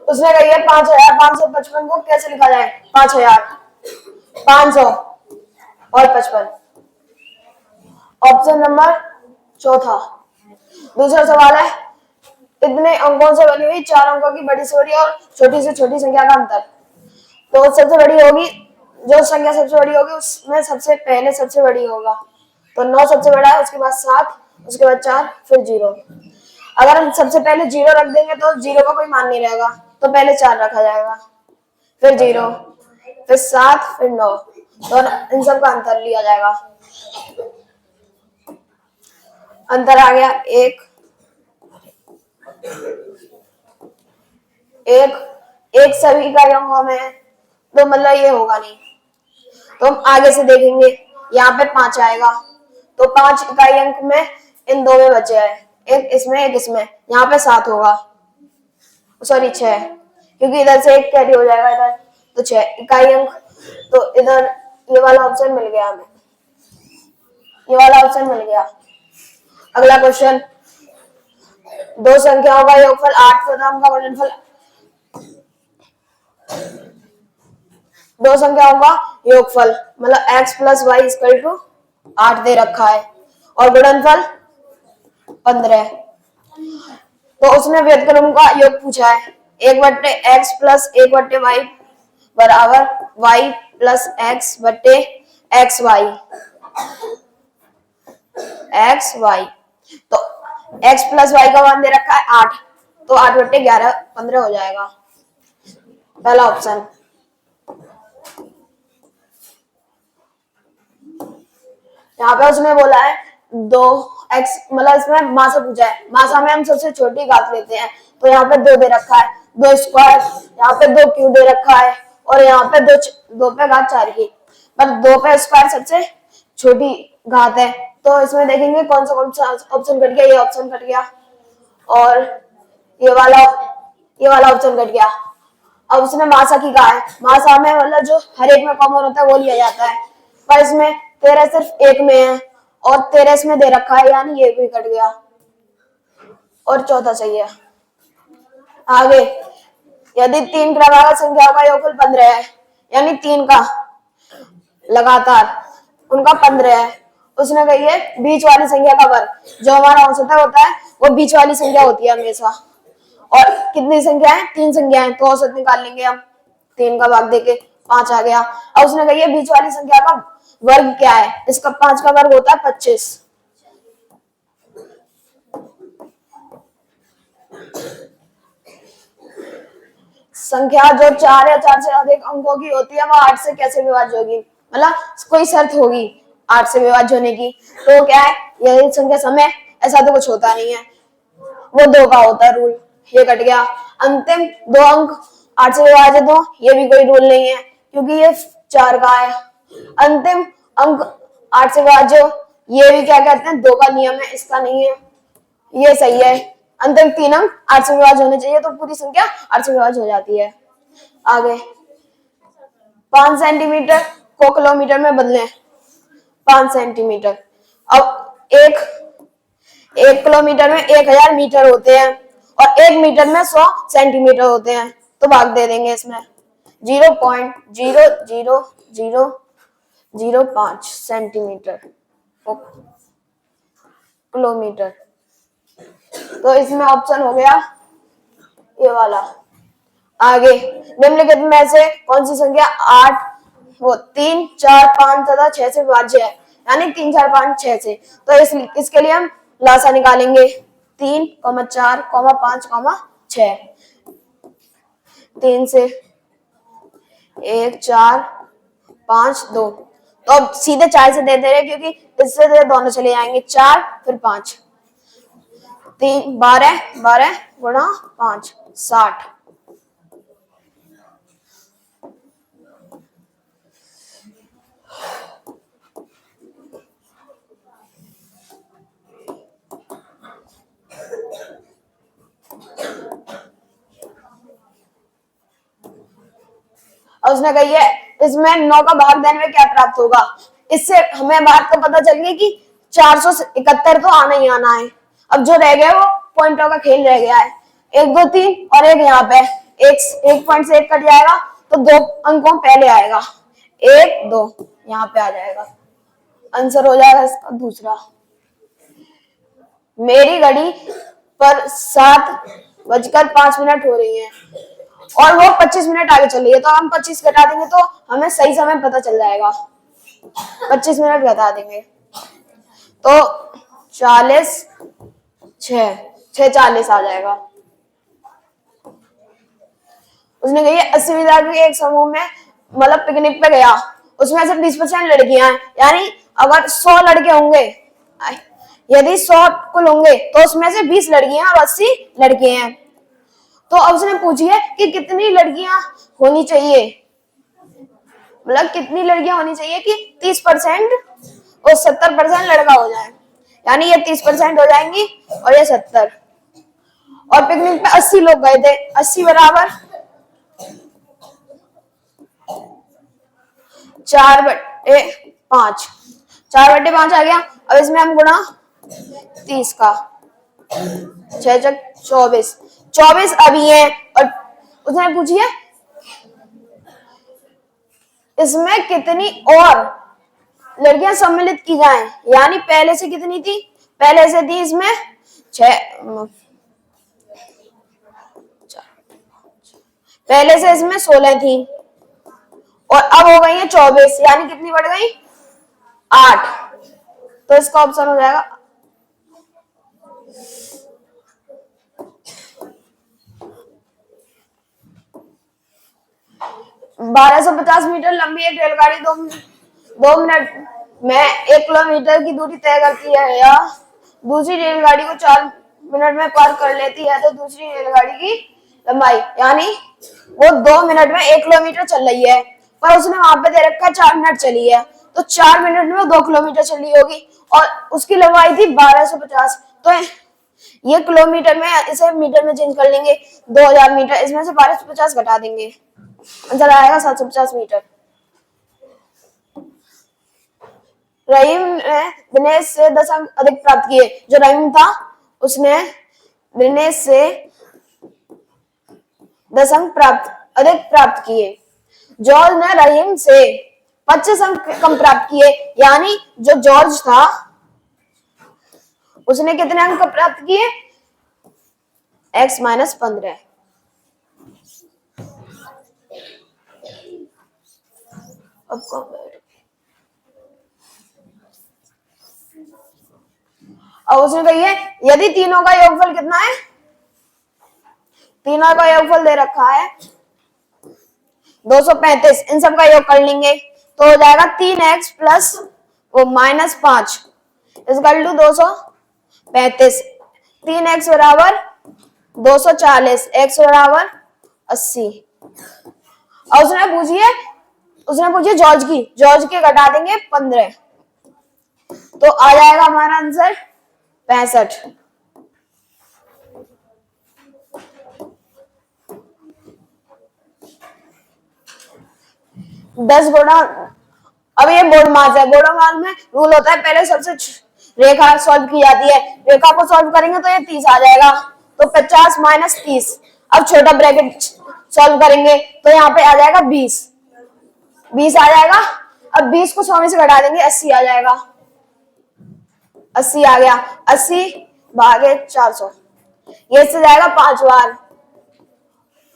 उसने कही है 5555 को कैसे लिखा जाए? 5000, 500 और 55। ऑप्शन नंबर चौथा। दूसरा सवाल है, इतने अंकों से बनी हुई 4 अंकों की बड़ी से बड़ी और छोटी से छोटी संख्या का अंतर। तो सबसे बड़ी होगी, जो संख्या सबसे बड़ी होगी उसमें सबसे पहले सबसे बड़ी होगा। तो 9 सबसे बड़ा है, उसके बाद 7, उसके बाद 4, फिर 0। अगर हम सबसे पहले 0 रख देंगे तो 0 का कोई मान नहीं रहेगा, तो पहले 4 रखा जाएगा, फिर 0, फिर 7, फिर 9। तो इन सब का अंतर लिया जाएगा। अंतर आ गया एक सभी इकाइयों में है, तो मतलब ये होगा नहीं। तो हम आगे से देखेंगे, यहाँ पे 5 आएगा, तो 5 इकाई अंक में इन दो में बचे है, एक इसमें एक इसमें, यहाँ पे 7 होगा, सॉरी 6, क्योंकि इधर से एक कैरी हो जाएगा इधर, तो 6 इकाई अंक। तो इधर ये वाला ऑप्शन मिल गया हमें, ये वाला ऑप्शन मिल गया। अगला क्वेश्चन, दो संख्याओं का योगफल 8 तथा उनका गुणनफल, दो संख्याओं का योगफल मतलब x plus y equal to 8 दे रखा है और गुणनफल 15। तो उसने व्युत्क्रम का योग पूछा है, 1/x प्लस 1/y बराबर y प्लस x बटे एक्स वाई। तो x प्लस वाई का मान दे रखा है 8, तो 8/11 15 हो जाएगा, पहला ऑप्शन। यहाँ पे उसने बोला है 2x, मतलब इसमें मासा पूछा है, मासा में हम सबसे छोटी घात लेते हैं, तो यहाँ पे 2 दे रखा है, 2 स्क्वायर, यहाँ पे 2 क्यूब दे रखा है, और यहाँ पे 2 पे घात 4 की, पर 2 पे स्क्वायर सबसे छोटी घात है। तो इसमें देखेंगे कौन सा ऑप्शन कट गया, ये ऑप्शन कट गया और ये वाला ऑप्शन कट गया। अब उसने मासा की कहा है, मासा में मतलब जो हर एक में कॉमन होता है वो लिया जाता है, पर इसमें 13 सिर्फ एक में है और 13 इसमें दे रखा है, यानी ये भी कट गया और चौथा सही है। आगे, यदि 3 क्रमागत संख्याओं का योगफल 15 है, यानी 3 का लगातार उनका 15 है, उसने कही है बीच वाली संख्या का वर्ग, जो हमारा औसत होता है वो बीच वाली संख्या होती है हमेशा। और कितनी संख्या है? 3 संख्या है, तो औसत निकाल लेंगे हम, 3 का भाग देके 5 आ गया। अब उसने कही है बीच वाली संख्या का वर्ग क्या है, इसका 5 का वर्ग होता है 25। संख्या जो 4 या 4 से अधिक अंकों की होती है वो 8 से कैसे विभाज्य होगी, मतलब कोई शर्त होगी 8 से विभाज्य होने की, तो क्या है, यही संख्या समय, ऐसा तो कुछ होता नहीं है, वो 2 का होता है रूल, ये कट गया। अंतिम 2 अंक 8 से विभाजित हो, ये भी कोई रूल नहीं है क्योंकि ये 4 का है। अंतिम अंक 8 से विभाज्य हो, ये भी क्या कहते हैं 2 का नियम है, इसका नहीं है, ये सही है। अंतिम 3 अंक 8 से विभाज्य होने चाहिए, तो पूरी संख्या 8 से विभाज्य हो जाती है। आगे, 5 सेंटीमीटर को किलोमीटर में बदलें, 5 सेंटीमीटर। अब एक किलोमीटर में 1000 मीटर होते हैं और 1 मीटर में 100 सेंटीमीटर होते हैं, तो भाग दे देंगे इसमें 0.00005 सेंटीमीटर किलोमीटर। तो इसमें ऑप्शन हो गया ये वाला। आगे, निम्नलिखित में से कौन सी संख्या 3, 4, 5 तथा 6 से विभाज्य है, यानी 3, 4, 5, 6 से। तो इसके लिए हम लासा निकालेंगे, 3, 4, 5, 6। 3 से 1, 4, 5, 2, तो अब सीधे 4 से दे दे रहे क्योंकि इससे दोनों चले जाएंगे, 4 फिर 5, 3 12 12 गुणा 5 60। और उसने कही है इसमें 9 का भाग देने में क्या प्राप्त होगा। इससे हमें बात तो पता चल गई कि 471 तो आना ही आना है। अब जो रह गया वो पॉइंटों का खेल रह गया है, 1 2 3 और एक यहाँ पे एक पॉइंट से एक कट जाएगा तो 2 अंकों पहले आएगा, 1 2 यहाँ पे आ जाएगा, आंसर हो जाएगा इसका दूसरा। मेरी घड़ी पर 7:05 हो रही है और वो 25 मिनट आगे चल रही है, तो हम 25 घटा देंगे तो हमें सही समय पता चल जाएगा। 25 मिनट घटा देंगे तो 40 6:40 आ जाएगा। उसने कही 80 विद्यार्थी एक समूह में मतलब पिकनिक पे गया, उसमें से 20% लड़कियां हैं, यानी अगर 100 लड़के होंगे, यदि 100 कुल होंगे तो उसमें से 20 लड़कियां और 80 लड़के हैं। तो अब उसने पूछी है कि कितनी लड़कियां होनी चाहिए, मतलब कितनी लड़कियां होनी चाहिए कि 30% और 70% लड़का हो जाए, यानी ये 30% हो जाएंगी और ये 70। और पिकनिक पे 80 लोग गए थे, 80 बराबर 4/5, 4/5 आ गया। अब इसमें हम गुणा 30 का, 6 24, 24 अभी है। और उसने पूछी है इसमें कितनी और लड़कियां सम्मिलित की जाएं, यानी पहले से कितनी थी, पहले से थी इसमें 6, पहले से इसमें 16 थी और अब हो गई है 24, यानी कितनी बढ़ गई 8। तो इसका ऑप्शन हो जाएगा 1250 मीटर लंबी एक रेलगाड़ी 2 मिनट में 1 किलोमीटर की दूरी तय करती है या दूसरी रेलगाड़ी को 4 मिनट में पार कर लेती है, तो दूसरी रेलगाड़ी की लंबाई, यानी वो 2 मिनट में 1 किलोमीटर चल रही है, पर उसने वहां पे दे रखा है 4 मिनट चली है, तो 4 मिनट में 2 किलोमीटर चली होगी और उसकी लंबाई थी 1250। तो ये किलोमीटर में, इसे मीटर में चेंज कर लेंगे, 2000 मीटर, इसमें से 1250 घटा देंगे, आंसर आएगा 750 मीटर। रहीम ने दिनेश से 10 अंक अधिक प्राप्त किए। जो रहीम था उसने दिनेश से 10 अंक अधिक प्राप्त किए। जॉर्ज ने रहीम से 25 अंक कम प्राप्त किए, यानी जो जॉर्ज था उसने कितने अंक प्राप्त किए, x - 15। अब उसने कही है यदि तीनों का योगफल कितना है, तीनों का योगफल दे रखा है 235, इन सब का योग कर लेंगे तो हो जाएगा 3x प्लस वो -5 इक्वल टू 235। 3x बराबर 240, x बराबर 80। और उसने पूछी जॉर्ज की घटा देंगे 15, तो आ जाएगा हमारा आंसर 65। अब ये बोर्ड मास है, बोर्ड मास में रूल होता है पहले सबसे रेखा सॉल्व की जाती है, रेखा को सॉल्व करेंगे तो ये 30 आ जाएगा, तो 50 - 30। अब छोटा ब्रैकेट सॉल्व करेंगे तो यहाँ पे आ जाएगा 20 आ जाएगा। अब 20 को 100 में से घटा देंगे 80 आ जाएगा, 80 आ गया, 80 भागे 400, ये इससे जाएगा 5 बार।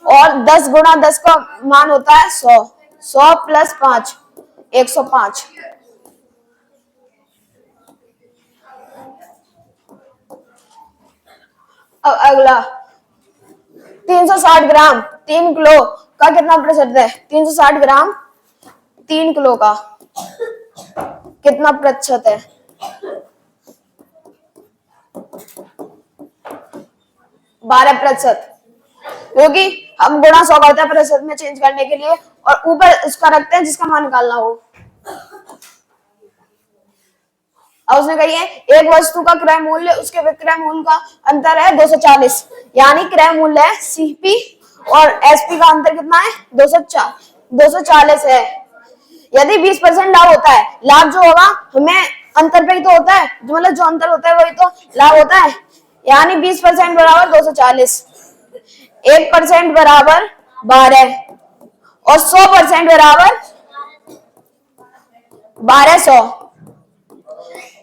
और 10 गुणा 10 का मान होता है 100, 100 प्लस 5 105। अब अगला 360 ग्राम 3 किलो का कितना प्रतिशत है, 360 ग्राम 3 किलो का कितना प्रतिशत है, 12%, क्योंकि हम गुणा 100 करते हैं प्रतिशत में चेंज करने के लिए और ऊपर उसका रखते हैं जिसका मान निकालना हो। और उसने कही है एक वस्तु का क्रय मूल्य उसके विक्रय मूल्य का अंतर है 240, यानी क्रय मूल्य है सीपी और एसपी का अंतर कितना है 240 है। यदि 20% लाभ होता है, लाभ जो होगा हमें अंतर पे ही तो होता है, जो मतलब जो अंतर होता है वही तो लाभ होता है। यानी 20% बराबर 240, 1% बराबर 12 और 100% बराबर 1200।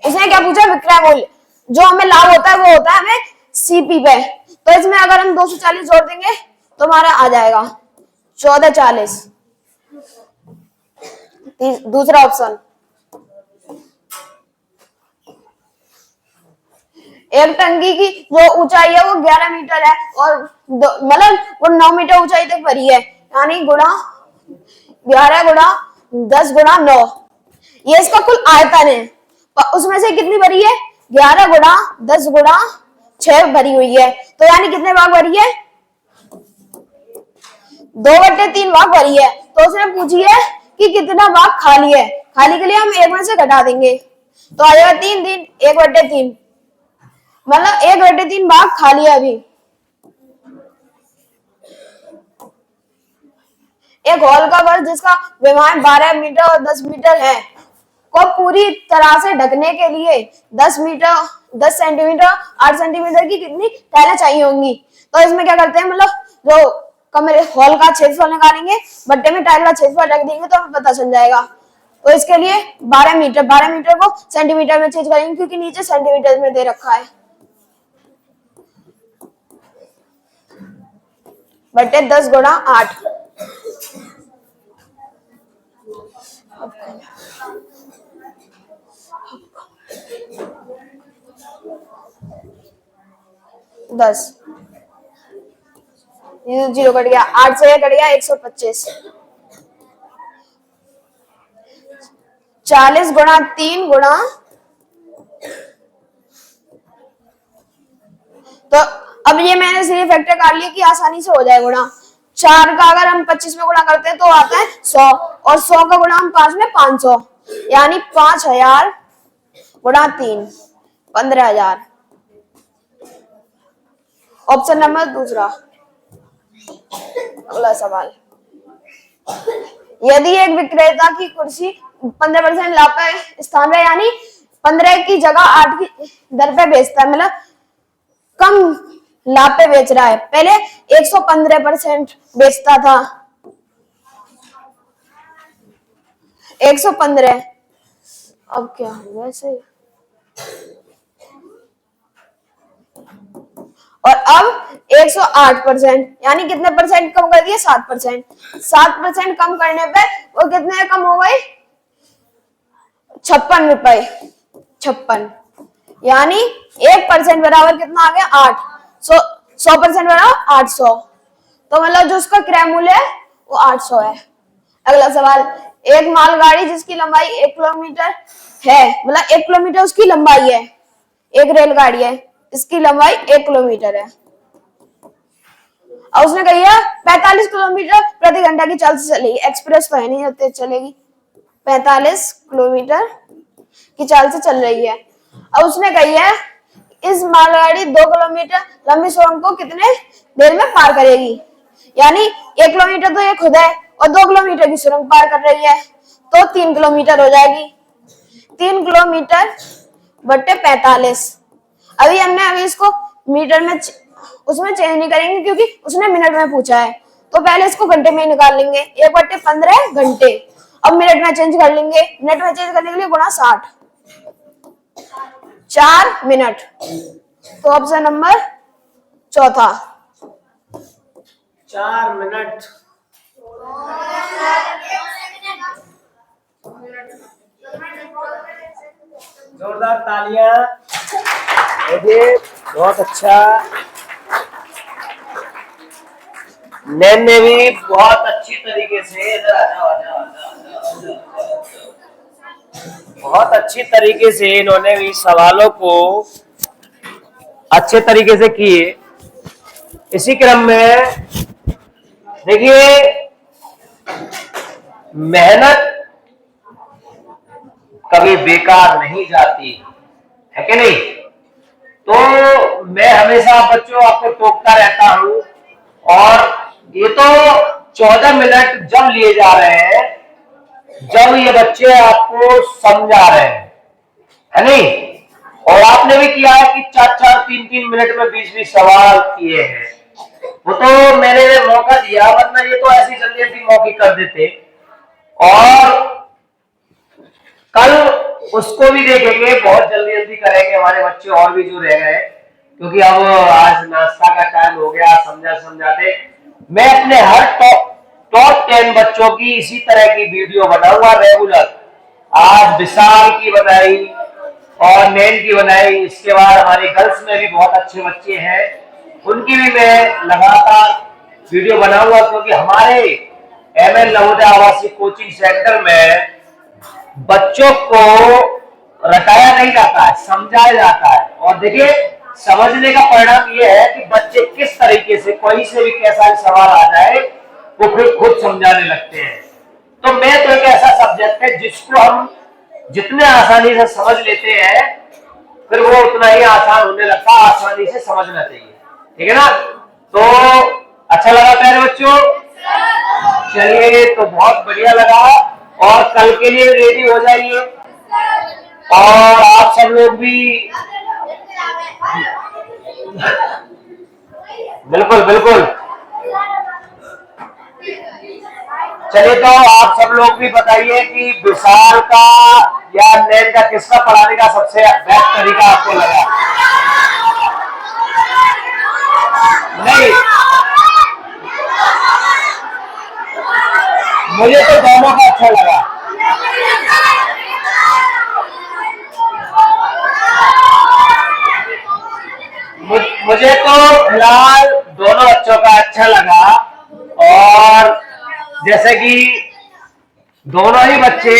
इसने क्या पूछा, विक्रय मूल्य। जो हमें लाभ होता है वो होता है हमें सीपी पे। तो इसमें अगर हम 240 जोड़ देंगे तो हमारा आ जाएगा 1440। दूसरा ऑप्शन। एक टंकी की जो ऊंचाई है वो 11 मीटर है और मतलब वो 9 मीटर ऊंचाई तक भरी है, यानी गुणा 11 गुणा 10 गुणा 9, ये इसका कुल आयतन है। उसमें से कितनी भरी है, 11 गुणा 10 गुणा 6 भरी हुई है। तो यानी कितने भाग भरी है, 2/3 भाग भरी है। तो उसने पूछी है कि कितना भाग खाली है। खाली के लिए हम एक में से घटा देंगे तो आ जाएगा 3 3 1/3, मतलब 1/3 भाग खाली है। अभी एक हॉल का वर्ग जिसका विमाएं 12 मीटर और 10 मीटर है को पूरी तरह से ढकने के लिए 10 मीटर 10 सेंटीमीटर 8 सेंटीमीटर की कितनी टाइलें चाहिए होंगी। तो इसमें क्या करते हैं, मतलब जो कमरे हॉल का क्षेत्रफल निकालेंगे, बट्टे में टाइल का क्षेत्रफल रख देंगे तो हमें पता चल जाएगा। तो इसके लिए 12 मीटर को सेंटीमीटर में चेंज करेंगे क्योंकि नीचे सेंटीमीटर में दे रखा है, बट्टे 10 गुणा 8। दस, ये 0 कट गया, 8 से 1 कट गया 125। 40 गुणा 3 गुणा, तो अब ये मैंने इसलिए फैक्टर काट लिया कि आसानी से हो जाए गुणा। 4 का अगर हम 25 में गुणा करते हैं तो आता है 100 और 100 का गुणा हम 5 में 500, यानी 5000 गुणा 3 15,000। ऑप्शन नंबर दूसरा। अगला सवाल, यदि एक विक्रेता की कुर्सी 15% लाभ पे स्थान पे, यानी 15 की जगह 8 की दर पे बेचता है, मतलब कम लाभ पे बेच रहा है। पहले 115% बेचता था, 115, अब क्या वैसे, और अब 108%, यानी कितने परसेंट कम कर दिए, 7%। 7% कम करने पे वो कितने कम हो गए, 56 रुपए, 56, यानी 1% बराबर कितना आ गया 8, 100% बराबर 800। तो मतलब जो उसका क्रय मूल्य है वो 800 है। अगला सवाल, एक मालगाड़ी जिसकी लंबाई 1 किलोमीटर है, मतलब 1 किलोमीटर उसकी लंबाई है, एक रेलगाड़ी है इसकी लंबाई 1 किलोमीटर है और उसने कही है 45 किलोमीटर प्रति घंटा की चाल से चलेगी। एक्सप्रेस तो है नहीं, तेज चलेगी, 45 किलोमीटर की चाल से चल रही है। अब उसने कही है इस मालगाड़ी 2 किलोमीटर लंबी सुरंग को कितने देर में पार करेगी, यानी 1 किलोमीटर तो ये खुद है और 2 किलोमीटर की सुरंग पार कर रही है, तो 3 किलोमीटर हो जाएगी। 3 किलोमीटर बट्टे 45। अभी इसको मीटर में उसमें चेंज नहीं करेंगे क्योंकि उसने मिनट में पूछा है, तो पहले इसको घंटे में निकाल लेंगे, 1/15 घंटे। अब मिनट में चेंज कर लेंगे, मिनट में चेंज करने के लिए गुणा 60, 4 मिनट। तो ऑप्शन नंबर चौथा, 4 मिनट। जोरदार तालियां। बहुत अच्छा, नैन ने भी बहुत अच्छी तरीके से, इधर आ जाओ, बहुत अच्छी तरीके से इन्होंने भी सवालों को अच्छे तरीके से किए। इसी क्रम में देखिए, मेहनत कभी बेकार नहीं जाती है कि नहीं। तो मैं हमेशा बच्चों आपको टोकता रहता हूं, और ये तो 14 मिनट जब लिए जा रहे हैं, जब ये बच्चे आपको समझा रहे हैं, है नहीं? और आपने भी किया है कि 4-4 3-3 मिनट में 20-20 सवाल किए हैं। वो तो मैंने मौका दिया, वरना ये तो ऐसी जल्दी जल्दी मौके कर देते। और कल उसको भी देखेंगे, बहुत जल्दी जल्दी करेंगे हमारे बच्चे और भी जो रह गए, क्योंकि अब आज नाश्ता का टाइम हो गया। समझाते मैं अपने हर टॉप 10 बच्चों की इसी तरह की वीडियो बनाऊंगा रेगुलर। आज विशाल की बनाई और नैन की बनाई, इसके बाद हमारे गर्ल्स में भी बहुत अच्छे बच्चे हैं, उनकी भी मैं लगातार वीडियो बनाऊंगा, क्योंकि हमारे एमएल नवोदय आवासीय कोचिंग सेंटर में बच्चों को रटाया नहीं जाता है, समझाया जाता है। और देखिए, समझने का परिणाम यह है कि बच्चे किस तरीके से, कोई से भी कैसा भी सवाल आ जाए वो खुद समझाने लगते हैं। तो मैं तो एक ऐसा सब्जेक्ट है जिसको हम जितने आसानी से समझ लेते हैं, फिर वो उतना ही आसान होने लगता है। आसानी से समझना चाहिए, ठीक है ना? तो अच्छा लगा प्यारे बच्चों? चलिए, तो बहुत बढ़िया लगा। और कल के लिए रेडी हो जाइए। और आप सब लोग भी बिल्कुल बिल्कुल। चलिए, तो आप सब लोग भी बताइए कि विशाल का या नैन का किसका पढ़ाने का सबसे बेस्ट तरीका आपको लगा? नहीं, मुझे तो दोनों का अच्छा लगा। मुझे तो फिलहाल दोनों बच्चों का अच्छा लगा। और जैसे कि दोनों ही बच्चे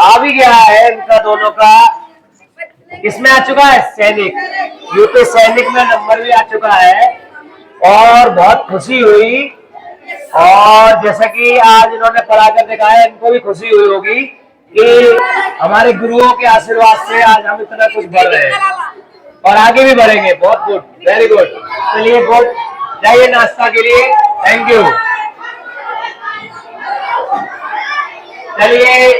आ भी गया है, इनका दोनों का इसमें आ चुका है सैनिक, यूपी सैनिक में नंबर भी आ चुका है। और बहुत खुशी हुई। और जैसा कि आज इन्होंने पढ़ा कर दिखाया, इनको भी खुशी हुई होगी कि हमारे गुरुओं के आशीर्वाद से आज हम इतना कुछ बढ़ रहे हैं और आगे भी बढ़ेंगे। बहुत गुड, वेरी गुड। चलिए, गुड, जाइए नाश्ता के लिए। Thank you. चलिए।